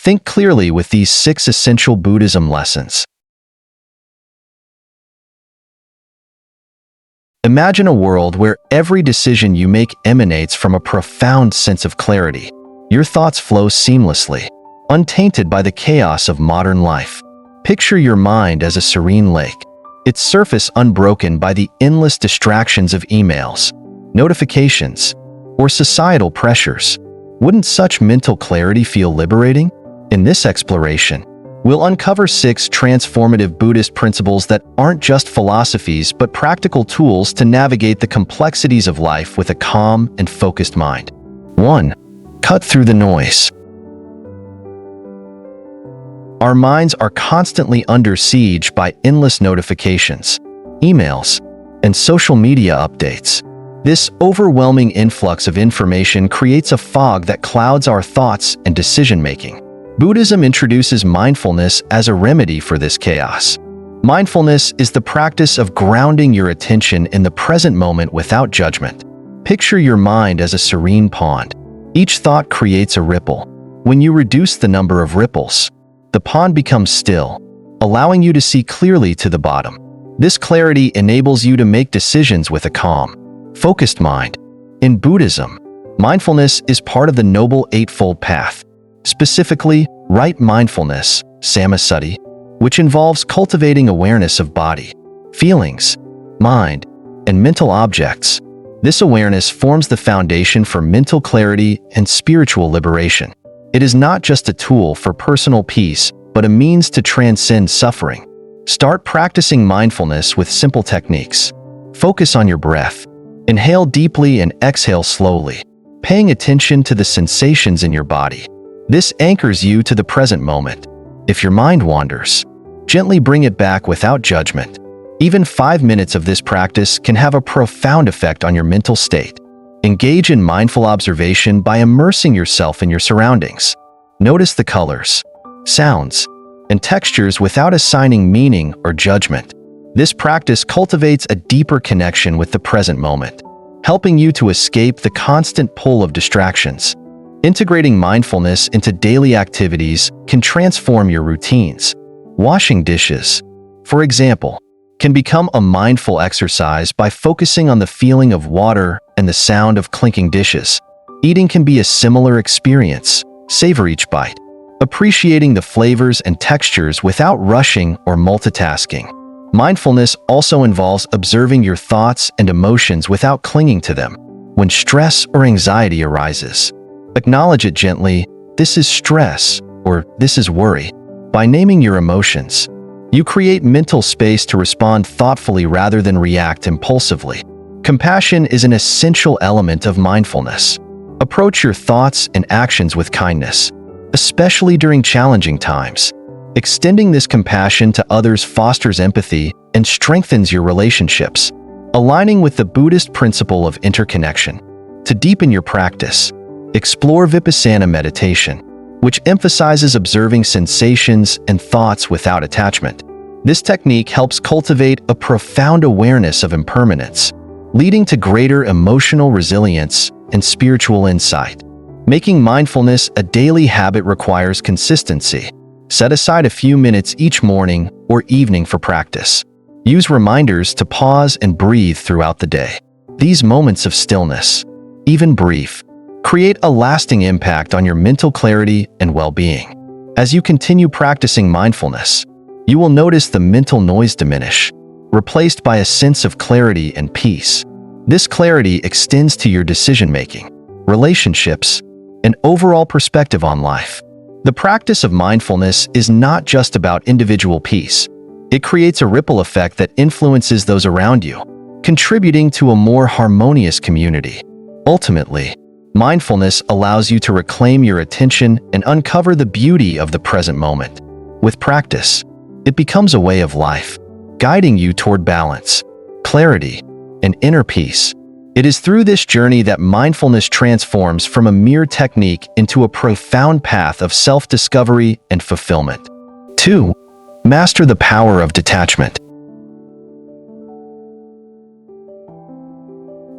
Think clearly with these 6 essential Buddhism lessons. Imagine a world where every decision you make emanates from a profound sense of clarity. Your thoughts flow seamlessly, untainted by the chaos of modern life. Picture your mind as a serene lake, its surface unbroken by the endless distractions of emails, notifications, or societal pressures. Wouldn't such mental clarity feel liberating? In this exploration, we'll uncover 6 transformative Buddhist principles that aren't just philosophies but practical tools to navigate the complexities of life with a calm and focused mind. 1. Cut through the noise. Our minds are constantly under siege by endless notifications, emails, and social media updates. This overwhelming influx of information creates a fog that clouds our thoughts and decision-making. Buddhism introduces mindfulness as a remedy for this chaos. Mindfulness is the practice of grounding your attention in the present moment without judgment. Picture your mind as a serene pond. Each thought creates a ripple. When you reduce the number of ripples, the pond becomes still, allowing you to see clearly to the bottom. This clarity enables you to make decisions with a calm, focused mind. In Buddhism, mindfulness is part of the Noble Eightfold Path, specifically right mindfulness, samasati, which involves cultivating awareness of body, feelings, mind, and mental objects. This awareness forms the foundation for mental clarity and spiritual liberation. It is not just a tool for personal peace, but a means to transcend suffering. Start practicing mindfulness with simple techniques. Focus on your breath. Inhale deeply and exhale slowly, paying attention to the sensations in your body. This anchors you to the present moment. If your mind wanders, gently bring it back without judgment. Even 5 minutes of this practice can have a profound effect on your mental state. Engage in mindful observation by immersing yourself in your surroundings. Notice the colors, sounds, and textures without assigning meaning or judgment. This practice cultivates a deeper connection with the present moment, helping you to escape the constant pull of distractions. Integrating mindfulness into daily activities can transform your routines. Washing dishes, for example, can become a mindful exercise by focusing on the feeling of water and the sound of clinking dishes. Eating can be a similar experience. Savor each bite, appreciating the flavors and textures without rushing or multitasking. Mindfulness also involves observing your thoughts and emotions without clinging to them. When stress or anxiety arises, acknowledge it gently. This is stress, or this is worry. By naming your emotions, you create mental space to respond thoughtfully rather than react impulsively. Compassion is an essential element of mindfulness. Approach your thoughts and actions with kindness, especially during challenging times. Extending this compassion to others fosters empathy and strengthens your relationships, aligning with the Buddhist principle of interconnection. To deepen your practice, explore Vipassana meditation, which emphasizes observing sensations and thoughts without attachment. This technique helps cultivate a profound awareness of impermanence, leading to greater emotional resilience and spiritual insight. Making mindfulness a daily habit requires consistency. Set aside a few minutes each morning or evening for practice. Use reminders to pause and breathe throughout the day. These moments of stillness, even brief, create a lasting impact on your mental clarity and well-being. As you continue practicing mindfulness, you will notice the mental noise diminish, replaced by a sense of clarity and peace. This clarity extends to your decision-making, relationships, and overall perspective on life. The practice of mindfulness is not just about individual peace. It creates a ripple effect that influences those around you, contributing to a more harmonious community. Ultimately, mindfulness allows you to reclaim your attention and uncover the beauty of the present moment. With practice, it becomes a way of life, guiding you toward balance, clarity, and inner peace. It is through this journey that mindfulness transforms from a mere technique into a profound path of self-discovery and fulfillment. 2. Master the power of detachment.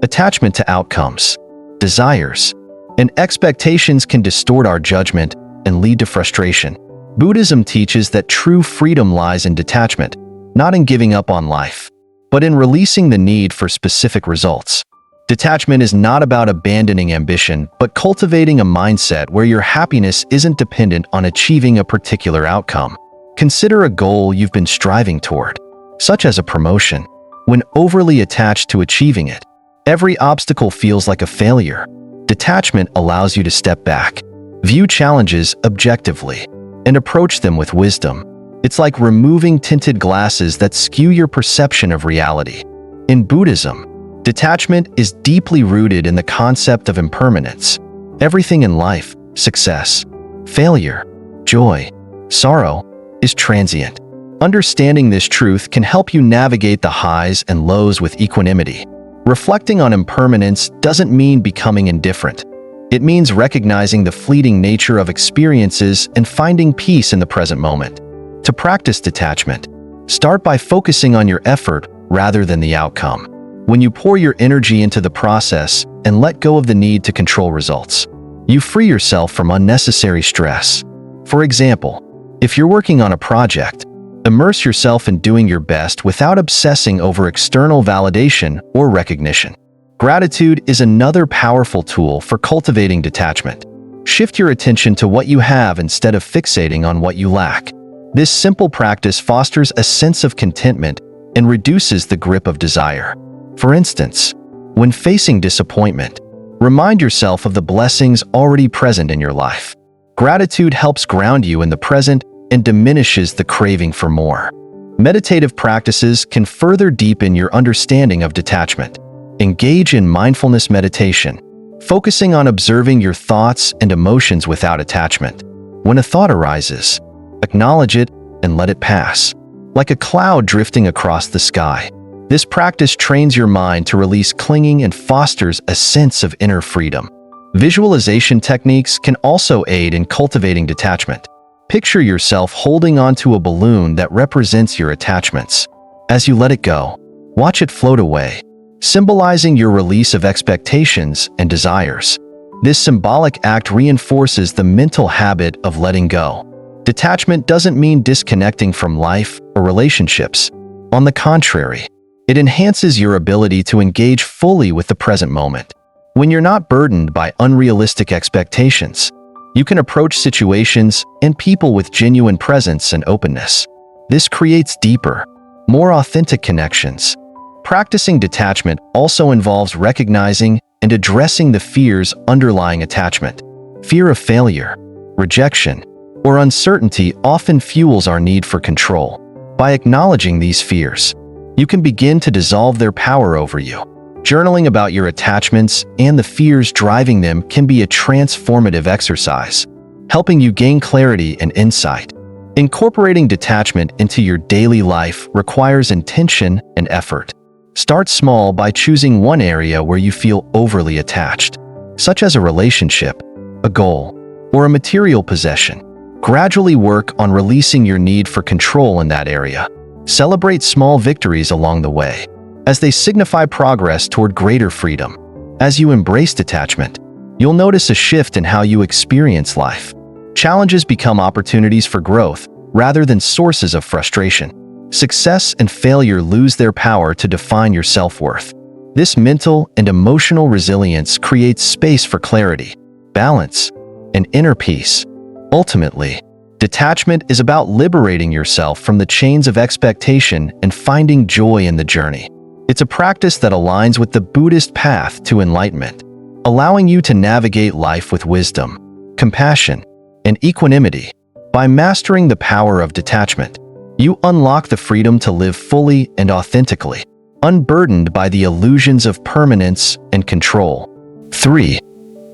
Attachment to outcomes, desires, and expectations can distort our judgment and lead to frustration. Buddhism teaches that true freedom lies in detachment, not in giving up on life, but in releasing the need for specific results. Detachment is not about abandoning ambition, but cultivating a mindset where your happiness isn't dependent on achieving a particular outcome. Consider a goal you've been striving toward, such as a promotion. When overly attached to achieving it, every obstacle feels like a failure. Detachment allows you to step back, view challenges objectively, and approach them with wisdom. It's like removing tinted glasses that skew your perception of reality. In Buddhism, detachment is deeply rooted in the concept of impermanence. Everything in life, success, failure, joy, sorrow, is transient. Understanding this truth can help you navigate the highs and lows with equanimity. Reflecting on impermanence doesn't mean becoming indifferent. It means recognizing the fleeting nature of experiences and finding peace in the present moment. To practice detachment, start by focusing on your effort rather than the outcome. When you pour your energy into the process and let go of the need to control results, you free yourself from unnecessary stress. For example, if you're working on a project, immerse yourself in doing your best without obsessing over external validation or recognition. Gratitude is another powerful tool for cultivating detachment. Shift your attention to what you have instead of fixating on what you lack. This simple practice fosters a sense of contentment and reduces the grip of desire. For instance, when facing disappointment, remind yourself of the blessings already present in your life. Gratitude helps ground you in the present and diminishes the craving for more. Meditative practices can further deepen your understanding of detachment. Engage in mindfulness meditation, focusing on observing your thoughts and emotions without attachment. When a thought arises, acknowledge it and let it pass, like a cloud drifting across the sky. This practice trains your mind to release clinging and fosters a sense of inner freedom. Visualization techniques can also aid in cultivating detachment. Picture yourself holding onto a balloon that represents your attachments. As you let it go, watch it float away, symbolizing your release of expectations and desires. This symbolic act reinforces the mental habit of letting go. Detachment doesn't mean disconnecting from life or relationships. On the contrary, it enhances your ability to engage fully with the present moment. When you're not burdened by unrealistic expectations, you can approach situations and people with genuine presence and openness. This creates deeper, more authentic connections. Practicing detachment also involves recognizing and addressing the fears underlying attachment. Fear of failure, rejection, or uncertainty often fuels our need for control. By acknowledging these fears, you can begin to dissolve their power over you. Journaling about your attachments and the fears driving them can be a transformative exercise, helping you gain clarity and insight. Incorporating detachment into your daily life requires intention and effort. Start small by choosing one area where you feel overly attached, such as a relationship, a goal, or a material possession. Gradually work on releasing your need for control in that area. Celebrate small victories along the way, as they signify progress toward greater freedom. As you embrace detachment, you'll notice a shift in how you experience life. Challenges become opportunities for growth rather than sources of frustration. Success and failure lose their power to define your self-worth. This mental and emotional resilience creates space for clarity, balance, and inner peace. Ultimately, detachment is about liberating yourself from the chains of expectation and finding joy in the journey. It's a practice that aligns with the Buddhist path to enlightenment, allowing you to navigate life with wisdom, compassion, and equanimity. By mastering the power of detachment, you unlock the freedom to live fully and authentically, unburdened by the illusions of permanence and control. 3.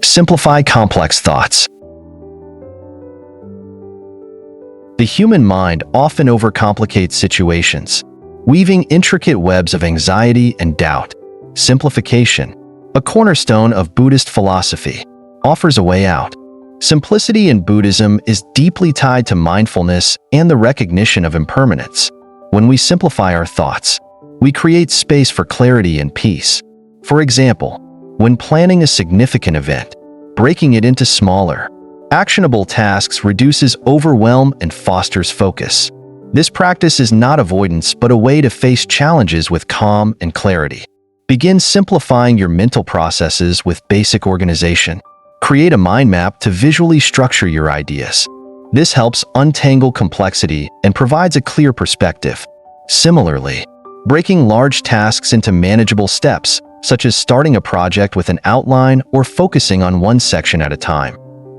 Simplify complex thoughts. The human mind often overcomplicates situations, weaving intricate webs of anxiety and doubt. Simplification, a cornerstone of Buddhist philosophy, offers a way out. Simplicity in Buddhism is deeply tied to mindfulness and the recognition of impermanence. When we simplify our thoughts, we create space for clarity and peace. For example, when planning a significant event, breaking it into smaller, Actionable tasks reduces overwhelm and fosters focus. This practice is not avoidance but a way to face challenges with calm and clarity. Begin simplifying your mental processes with basic organization. Create a mind map to visually structure your ideas. This helps untangle complexity and provides a clear perspective. Similarly, breaking large tasks into manageable steps, such as starting a project with an outline or focusing on one section at a time,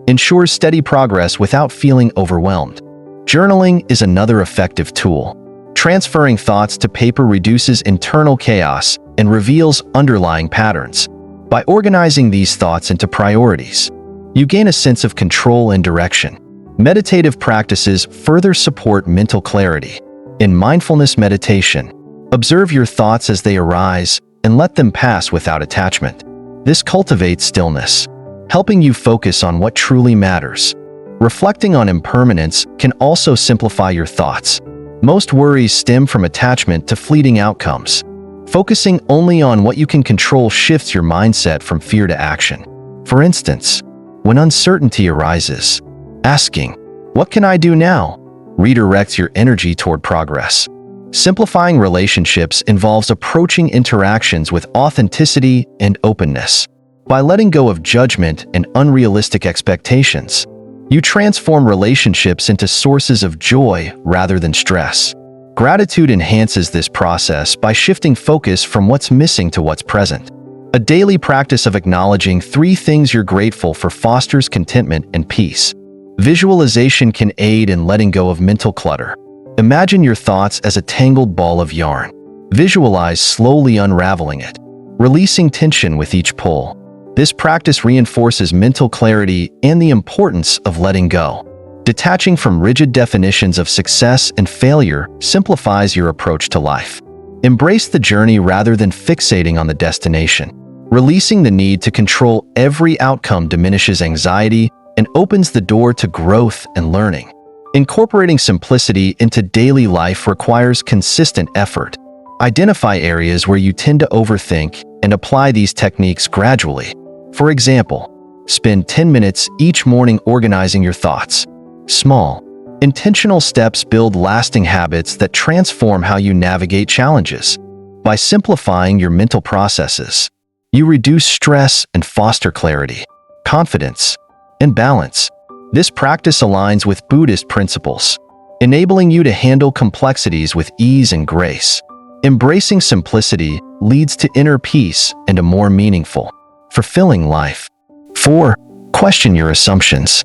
ensures steady progress without feeling overwhelmed. Journaling is another effective tool. Transferring thoughts to paper reduces internal chaos and reveals underlying patterns. By organizing these thoughts into priorities, you gain a sense of control and direction. Meditative practices further support mental clarity. In mindfulness meditation, observe your thoughts as they arise and let them pass without attachment. This cultivates stillness, helping you focus on what truly matters. Reflecting on impermanence can also simplify your thoughts. Most worries stem from attachment to fleeting outcomes. Focusing only on what you can control shifts your mindset from fear to action. For instance, when uncertainty arises, asking, "What can I do now?" redirects your energy toward progress. Simplifying relationships involves approaching interactions with authenticity and openness. By letting go of judgment and unrealistic expectations, you transform relationships into sources of joy rather than stress. Gratitude enhances this process by shifting focus from what's missing to what's present. A daily practice of acknowledging 3 things you're grateful for fosters contentment and peace. Visualization can aid in letting go of mental clutter. Imagine your thoughts as a tangled ball of yarn. Visualize slowly unraveling it, releasing tension with each pull. This practice reinforces mental clarity and the importance of letting go. Detaching from rigid definitions of success and failure simplifies your approach to life. Embrace the journey rather than fixating on the destination. Releasing the need to control every outcome diminishes anxiety and opens the door to growth and learning. Incorporating simplicity into daily life requires consistent effort. Identify areas where you tend to overthink and apply these techniques gradually. For example, spend 10 minutes each morning organizing your thoughts. Small, intentional steps build lasting habits that transform how you navigate challenges. By simplifying your mental processes, you reduce stress and foster clarity, confidence, and balance. This practice aligns with Buddhist principles, enabling you to handle complexities with ease and grace. Embracing simplicity leads to inner peace and a more meaningful, fulfilling life. 4. Question your assumptions.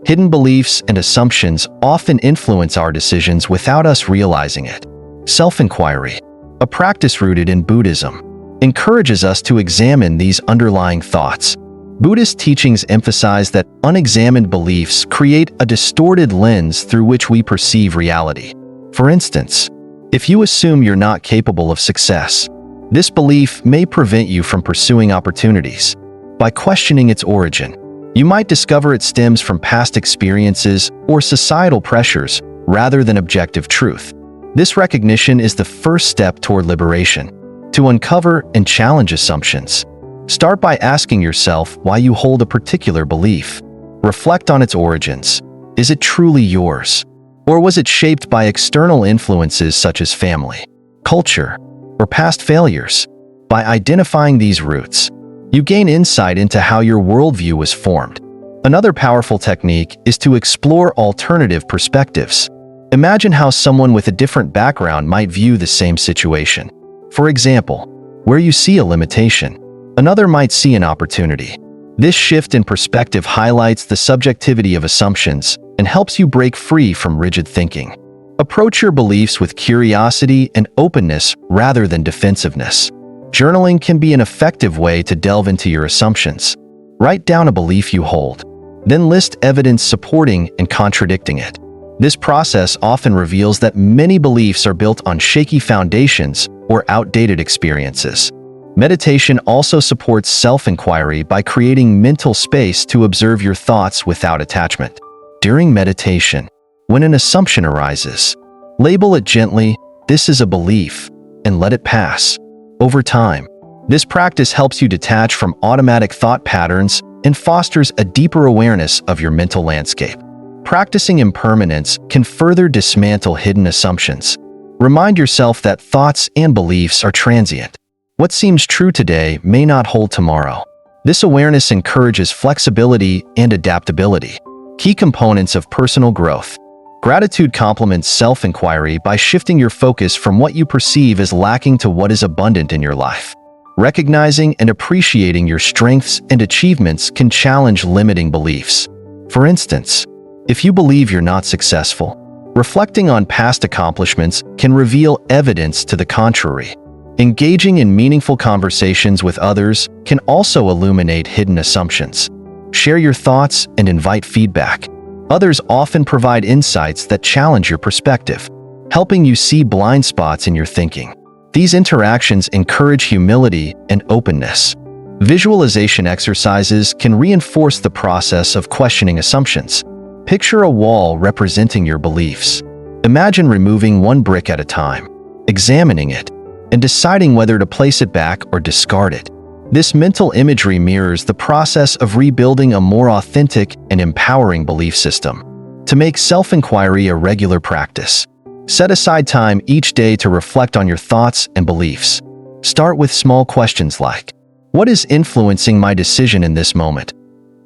Hidden beliefs and assumptions often influence our decisions without us realizing it. Self-inquiry, a practice rooted in Buddhism, encourages us to examine these underlying thoughts. Buddhist teachings emphasize that unexamined beliefs create a distorted lens through which we perceive reality. For instance, if you assume you're not capable of success, this belief may prevent you from pursuing opportunities. By questioning its origin, you might discover it stems from past experiences or societal pressures rather than objective truth. This recognition is the first step toward liberation. To uncover and challenge assumptions, start by asking yourself why you hold a particular belief. Reflect on its origins. Is it truly yours? Or was it shaped by external influences such as family, culture, or past failures? By identifying these roots, you gain insight into how your worldview was formed. Another powerful technique is to explore alternative perspectives. Imagine how someone with a different background might view the same situation. For example, where you see a limitation, another might see an opportunity. This shift in perspective highlights the subjectivity of assumptions and helps you break free from rigid thinking. Approach your beliefs with curiosity and openness rather than defensiveness. Journaling can be an effective way to delve into your assumptions. Write down a belief you hold, then list evidence supporting and contradicting it. This process often reveals that many beliefs are built on shaky foundations or outdated experiences. Meditation also supports self-inquiry by creating mental space to observe your thoughts without attachment. During meditation, when an assumption arises, label it gently, "This is a belief," and let it pass. Over time, this practice helps you detach from automatic thought patterns and fosters a deeper awareness of your mental landscape. Practicing impermanence can further dismantle hidden assumptions. Remind yourself that thoughts and beliefs are transient. What seems true today may not hold tomorrow. This awareness encourages flexibility and adaptability, key components of personal growth. Gratitude complements self-inquiry by shifting your focus from what you perceive as lacking to what is abundant in your life. Recognizing and appreciating your strengths and achievements can challenge limiting beliefs. For instance, if you believe you're not successful, reflecting on past accomplishments can reveal evidence to the contrary. Engaging in meaningful conversations with others can also illuminate hidden assumptions. Share your thoughts and invite feedback. Others often provide insights that challenge your perspective, helping you see blind spots in your thinking. These interactions encourage humility and openness. Visualization exercises can reinforce the process of questioning assumptions. Picture a wall representing your beliefs. Imagine removing one brick at a time, examining it, and deciding whether to place it back or discard it. This mental imagery mirrors the process of rebuilding a more authentic and empowering belief system. To make self-inquiry a regular practice, set aside time each day to reflect on your thoughts and beliefs. Start with small questions like, what is influencing my decision in this moment?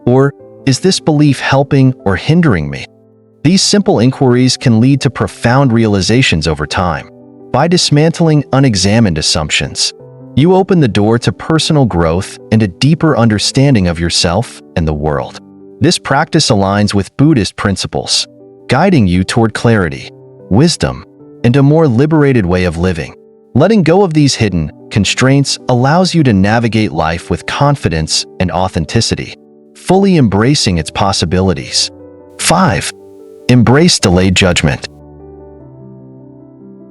Or, is this belief helping or hindering me? These simple inquiries can lead to profound realizations over time. By dismantling unexamined assumptions, you open the door to personal growth and a deeper understanding of yourself and the world. This practice aligns with Buddhist principles, guiding you toward clarity, wisdom, and a more liberated way of living. Letting go of these hidden constraints allows you to navigate life with confidence and authenticity, fully embracing its possibilities. 5. Embrace delayed judgment.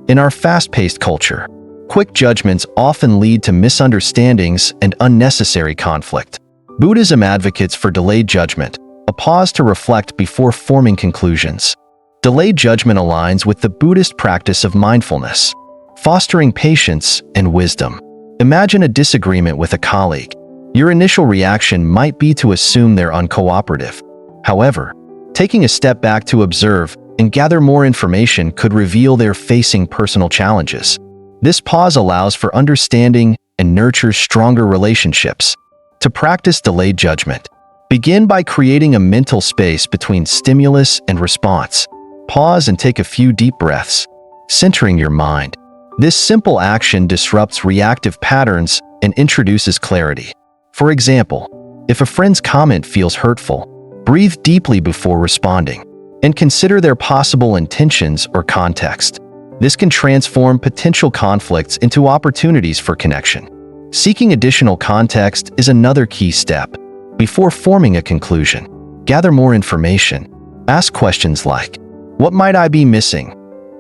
In our fast-paced culture, quick judgments often lead to misunderstandings and unnecessary conflict. Buddhism advocates for delayed judgment, a pause to reflect before forming conclusions. Delayed judgment aligns with the Buddhist practice of mindfulness, fostering patience and wisdom. Imagine a disagreement with a colleague. Your initial reaction might be to assume they're uncooperative. However, taking a step back to observe and gather more information could reveal they're facing personal challenges. This pause allows for understanding and nurtures stronger relationships. To practice delayed judgment, begin by creating a mental space between stimulus and response. Pause and take a few deep breaths, centering your mind. This simple action disrupts reactive patterns and introduces clarity. For example, if a friend's comment feels hurtful, breathe deeply before responding and consider their possible intentions or context. This can transform potential conflicts into opportunities for connection. Seeking additional context is another key step. Before forming a conclusion, gather more information. Ask questions like, what might I be missing?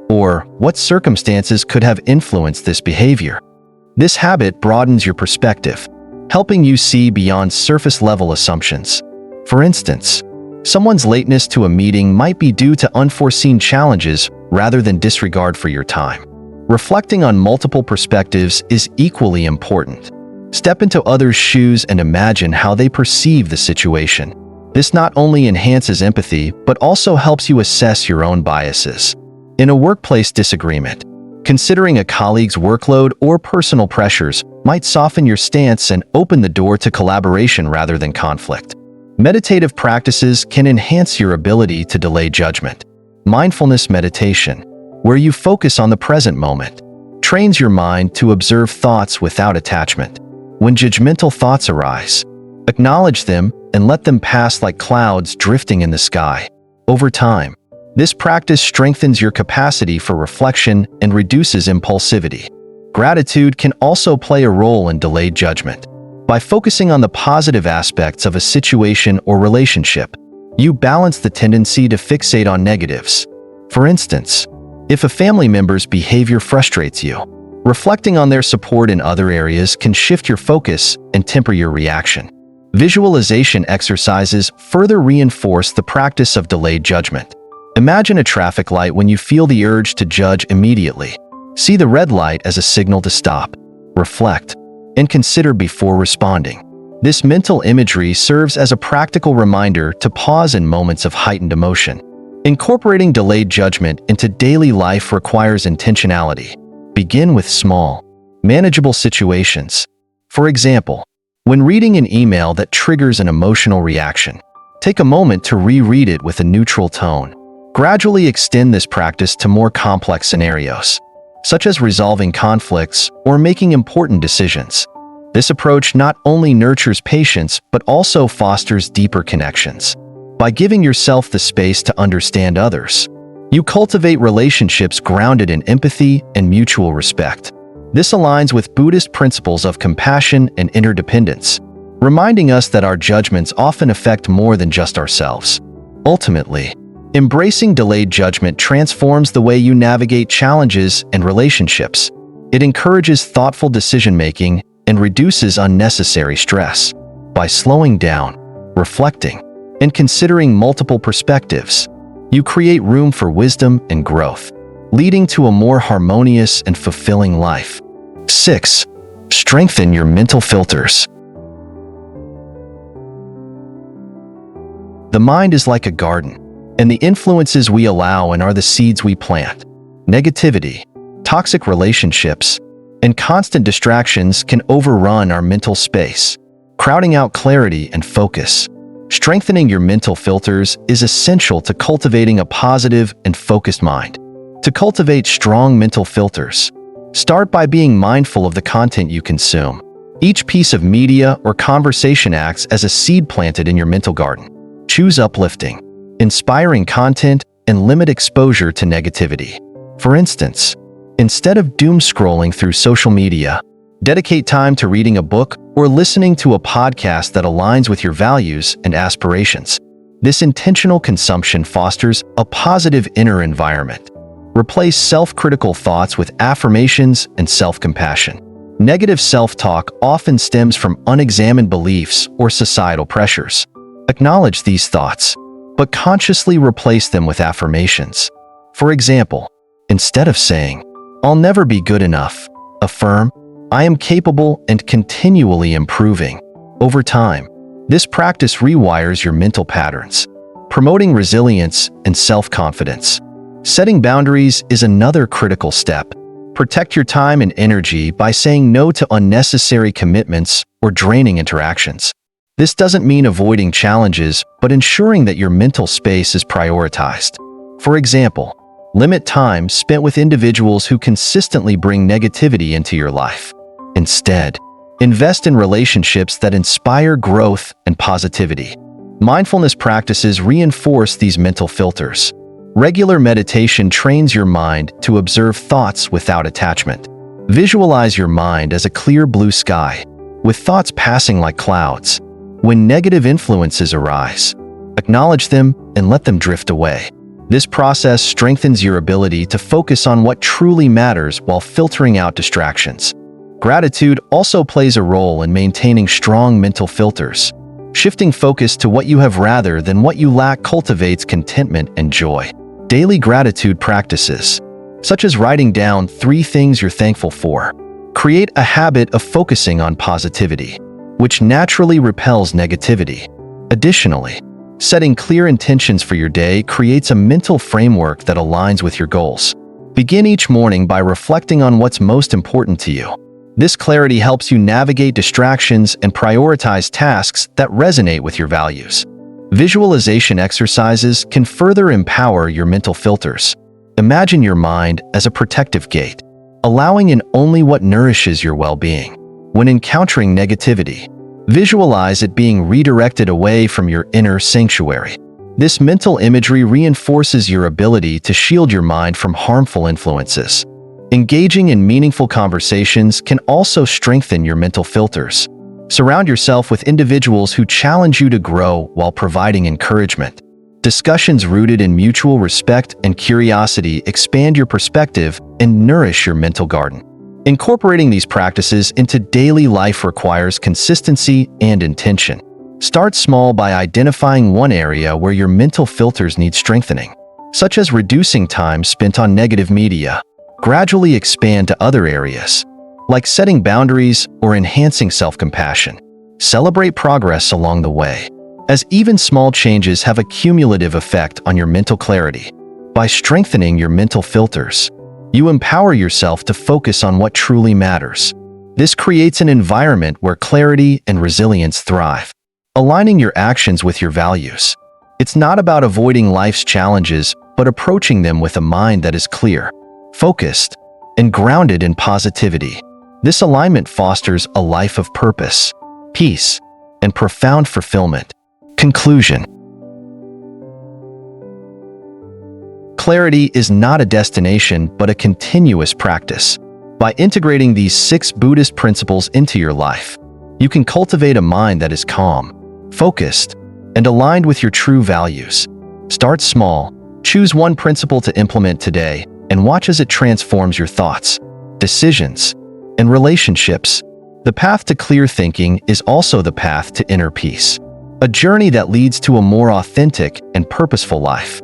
Or, what circumstances could have influenced this behavior? This habit broadens your perspective, helping you see beyond surface-level assumptions. For instance, someone's lateness to a meeting might be due to unforeseen challenges rather than disregard for your time. Reflecting on multiple perspectives is equally important. Step into others' shoes and imagine how they perceive the situation. This not only enhances empathy, but also helps you assess your own biases. In a workplace disagreement, considering a colleague's workload or personal pressures might soften your stance and open the door to collaboration rather than conflict. Meditative practices can enhance your ability to delay judgment. Mindfulness meditation, where you focus on the present moment, trains your mind to observe thoughts without attachment. When judgmental thoughts arise, acknowledge them and let them pass like clouds drifting in the sky. Over time, this practice strengthens your capacity for reflection and reduces impulsivity. Gratitude can also play a role in delayed judgment. By focusing on the positive aspects of a situation or relationship, you balance the tendency to fixate on negatives. For instance, if a family member's behavior frustrates you, reflecting on their support in other areas can shift your focus and temper your reaction. Visualization exercises further reinforce the practice of delayed judgment. Imagine a traffic light when you feel the urge to judge immediately. See the red light as a signal to stop, reflect, and consider before responding. This mental imagery serves as a practical reminder to pause in moments of heightened emotion. Incorporating delayed judgment into daily life requires intentionality. Begin with small, manageable situations. For example, when reading an email that triggers an emotional reaction, take a moment to reread it with a neutral tone. Gradually extend this practice to more complex scenarios, such as resolving conflicts or making important decisions. This approach not only nurtures patience but also fosters deeper connections. By giving yourself the space to understand others, you cultivate relationships grounded in empathy and mutual respect. This aligns with Buddhist principles of compassion and interdependence, reminding us that our judgments often affect more than just ourselves. Ultimately, embracing delayed judgment transforms the way you navigate challenges and relationships. It encourages thoughtful decision-making and reduces unnecessary stress. By slowing down, reflecting, and considering multiple perspectives, you create room for wisdom and growth, leading to a more harmonious and fulfilling life. 6. Strengthen your mental filters. The mind is like a garden, and the influences we allow in are the seeds we plant. Negativity, toxic relationships, and constant distractions can overrun our mental space, crowding out clarity and focus. Strengthening your mental filters is essential to cultivating a positive and focused mind. To cultivate strong mental filters, start by being mindful of the content you consume. Each piece of media or conversation acts as a seed planted in your mental garden. Choose uplifting, inspiring content and limit exposure to negativity. For instance, instead of doom scrolling through social media, dedicate time to reading a book or listening to a podcast that aligns with your values and aspirations. This intentional consumption fosters a positive inner environment. Replace self-critical thoughts with affirmations and self-compassion. Negative self-talk often stems from unexamined beliefs or societal pressures. Acknowledge these thoughts, but consciously replace them with affirmations. For example, instead of saying, "I'll never be good enough," affirm, "I am capable and continually improving." Over time, this practice rewires your mental patterns, promoting resilience and self-confidence. Setting boundaries is another critical step. Protect your time and energy by saying no to unnecessary commitments or draining interactions. This doesn't mean avoiding challenges, but ensuring that your mental space is prioritized. For example, limit time spent with individuals who consistently bring negativity into your life. Instead, invest in relationships that inspire growth and positivity. Mindfulness practices reinforce these mental filters. Regular meditation trains your mind to observe thoughts without attachment. Visualize your mind as a clear blue sky, with thoughts passing like clouds. When negative influences arise, acknowledge them and let them drift away. This process strengthens your ability to focus on what truly matters while filtering out distractions. Gratitude also plays a role in maintaining strong mental filters. Shifting focus to what you have rather than what you lack cultivates contentment and joy. Daily gratitude practices, such as writing down 3 things you're thankful for, create a habit of focusing on positivity, which naturally repels negativity. Additionally, setting clear intentions for your day creates a mental framework that aligns with your goals. Begin each morning by reflecting on what's most important to you. This clarity helps you navigate distractions and prioritize tasks that resonate with your values. Visualization exercises can further empower your mental filters. Imagine your mind as a protective gate, allowing in only what nourishes your well-being. When encountering negativity, visualize it being redirected away from your inner sanctuary. This mental imagery reinforces your ability to shield your mind from harmful influences. Engaging in meaningful conversations can also strengthen your mental filters. Surround yourself with individuals who challenge you to grow while providing encouragement. Discussions rooted in mutual respect and curiosity expand your perspective and nourish your mental garden. Incorporating these practices into daily life requires consistency and intention. Start small by identifying one area where your mental filters need strengthening, such as reducing time spent on negative media. Gradually expand to other areas, like setting boundaries or enhancing self-compassion. Celebrate progress along the way, as even small changes have a cumulative effect on your mental clarity. By strengthening your mental filters, you empower yourself to focus on what truly matters. This creates an environment where clarity and resilience thrive, aligning your actions with your values. It's not about avoiding life's challenges, but approaching them with a mind that is clear, focused, and grounded in positivity. This alignment fosters a life of purpose, peace, and profound fulfillment. Conclusion. Clarity is not a destination, but a continuous practice. By integrating these 6 Buddhist principles into your life, you can cultivate a mind that is calm, focused, and aligned with your true values. Start small, choose one principle to implement today, and watch as it transforms your thoughts, decisions, and relationships. The path to clear thinking is also the path to inner peace, a journey that leads to a more authentic and purposeful life.